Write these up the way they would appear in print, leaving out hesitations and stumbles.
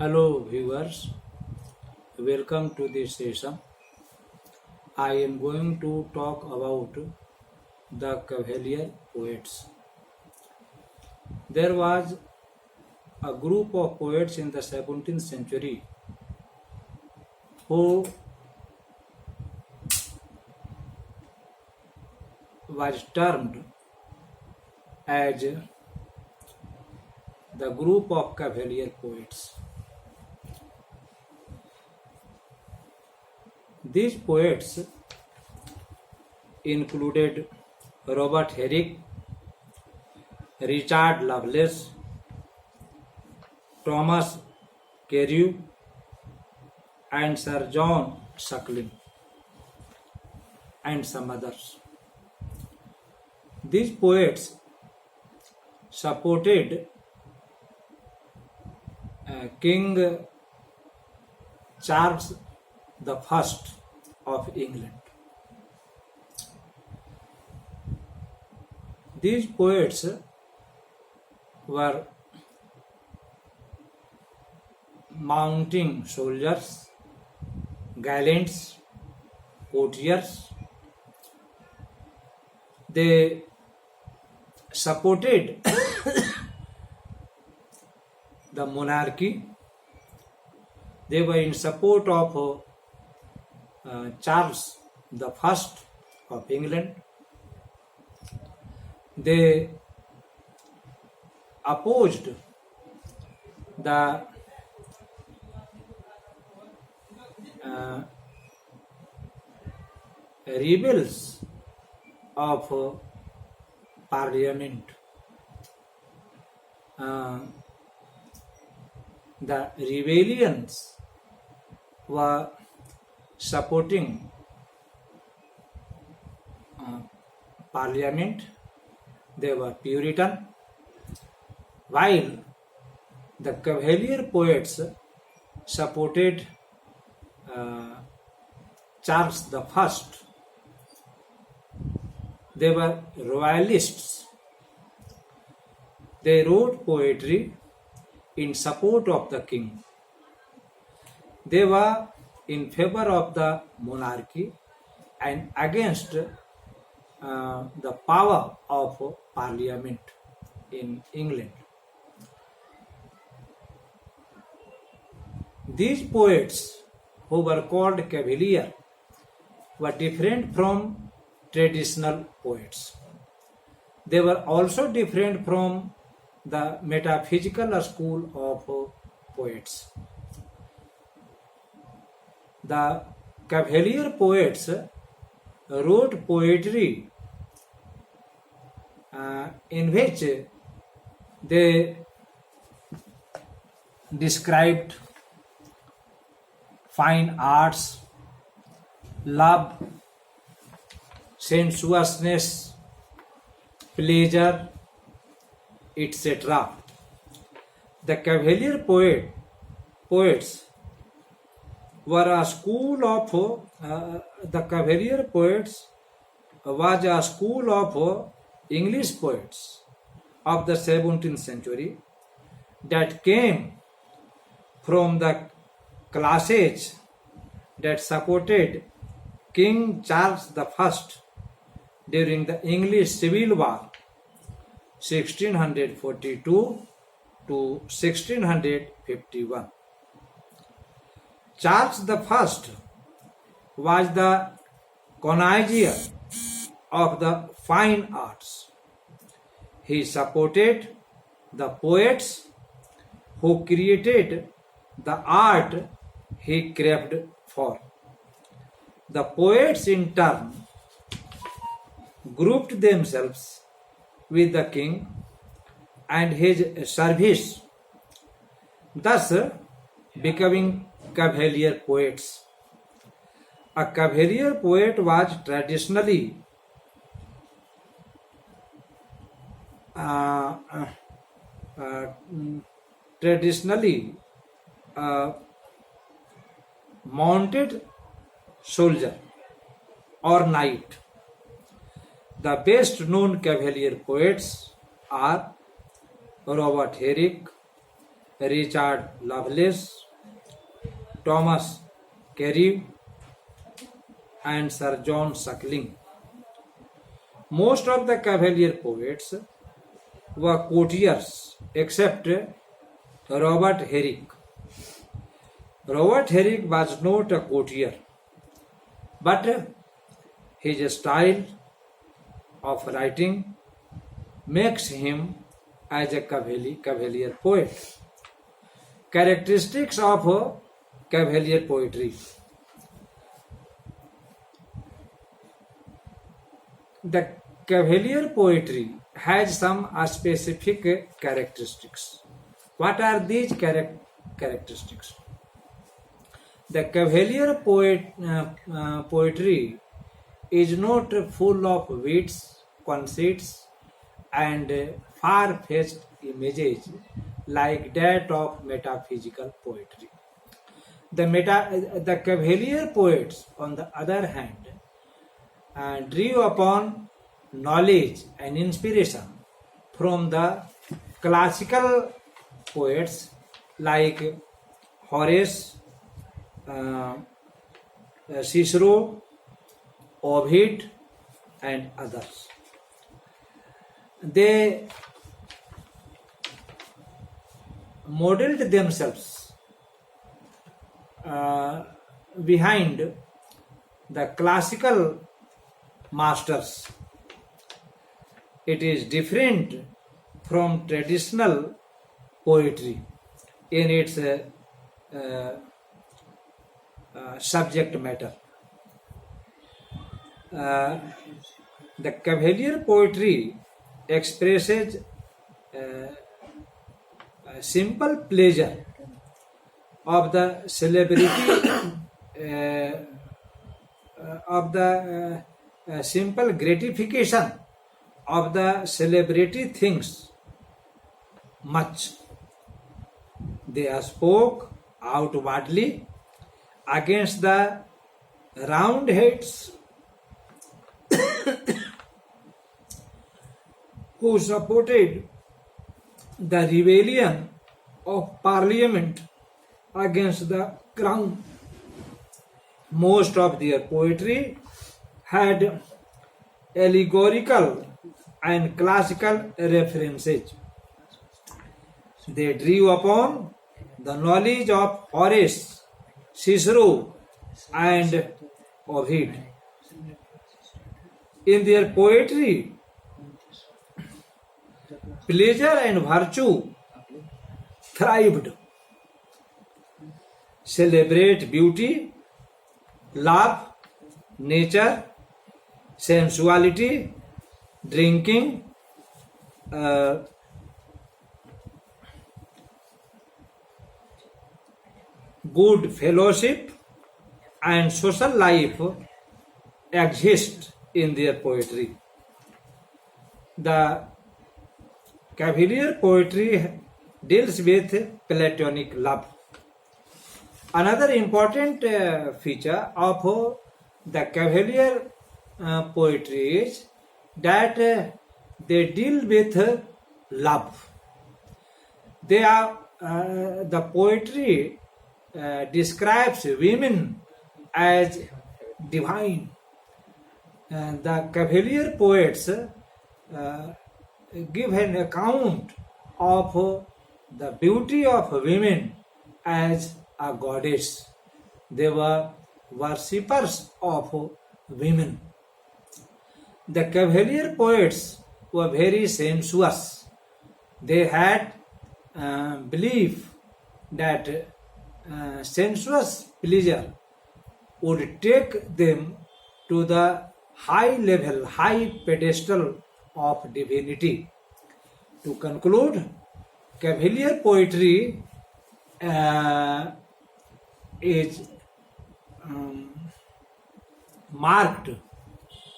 Hello viewers, welcome to this session. I am going to talk about the Cavalier poets. There was a group of poets in the 17th century who was termed as the group of Cavalier poets. These poets included Robert Herrick, Richard Lovelace, Thomas Carew, and Sir John Suckling, and some others. These poets supported King Charles the First of England. These poets were mounting soldiers, gallants, courtiers. They supported the monarchy. They were in support of Charles the First of England. They opposed the rebels of Parliament. The rebellions were supporting Parliament. They were Puritan, while the Cavalier poets supported Charles the First. They were royalists. They wrote poetry in support of the king. They were in favor of the monarchy and against the power of Parliament in England. These poets, who were called Cavalier, were different from traditional poets. They were also different from the metaphysical school of poets. The Cavalier poets wrote poetry in which they described fine arts, love, sensuousness, pleasure, etc. The Cavalier poets were a school of the Cavalier poets was a school of English poets of the 17th century that came from the classes that supported King Charles the First during the English Civil War 1642 to 1651. Charles the First was the connoisseur of the fine arts. He supported the poets who created the art he craved for. The poets in turn grouped themselves with the king and his service, thus becoming Cavalier poets. A Cavalier poet was traditionally mounted soldier or knight. The best known Cavalier poets are Robert Herrick, Richard Lovelace, Thomas Carey, and Sir John Suckling. Most of the Cavalier poets were courtiers except Robert Herrick. Robert Herrick was not a courtier, but his style of writing makes him as a Cavalier poet. Characteristics of Cavalier poetry. The Cavalier poetry has some specific characteristics. What are these characteristics? The Cavalier poetry is not full of wits, conceits, and far-fetched images like that of metaphysical poetry. The Cavalier poets, on the other hand, drew upon knowledge and inspiration from the classical poets like Horace, Cicero, Ovid, and others. They modeled themselves behind the classical masters. It is different from traditional poetry in its subject matter. The Cavalier poetry expresses a simple pleasure of the celebrity of the simple gratification of the celebrity things much. They spoke outwardly against the Roundheads who supported the rebellion of Parliament against the crown. Most of their poetry had allegorical and classical references. They drew upon the knowledge of Horace, Cicero, and Ovid. In their poetry, pleasure and virtue thrived. Celebrate beauty, love, nature, sensuality, drinking, good fellowship, and social life exist in their poetry. The Cavalier poetry deals with platonic love. Another important feature of the Cavalier poetry is that they deal with love. They are the poetry describes women as divine. The Cavalier poets give an account of the beauty of women as a goddess. They were worshippers of women. The Cavalier poets were very sensuous. They had belief that sensuous pleasure would take them to the high level, high pedestal of divinity. To conclude, Cavalier poetry is marked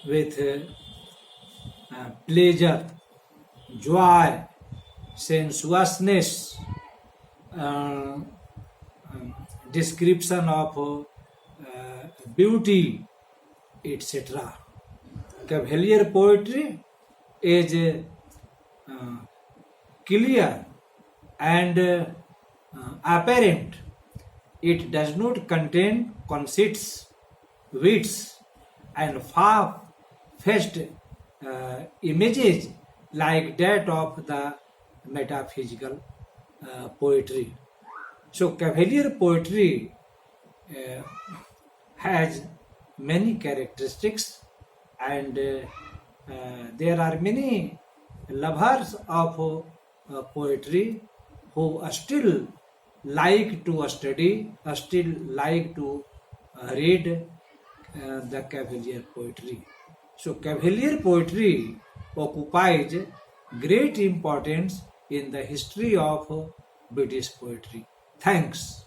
with pleasure, joy, sensuousness, description of beauty, etc. Cavalier poetry is clear and apparent. It does not contain conceits, wits, and far-fetched images like that of the metaphysical poetry. So, Cavalier poetry has many characteristics, and there are many lovers of poetry who still like to study, still like to read the Cavalier poetry. So, Cavalier poetry occupies great importance in the history of British poetry. Thanks.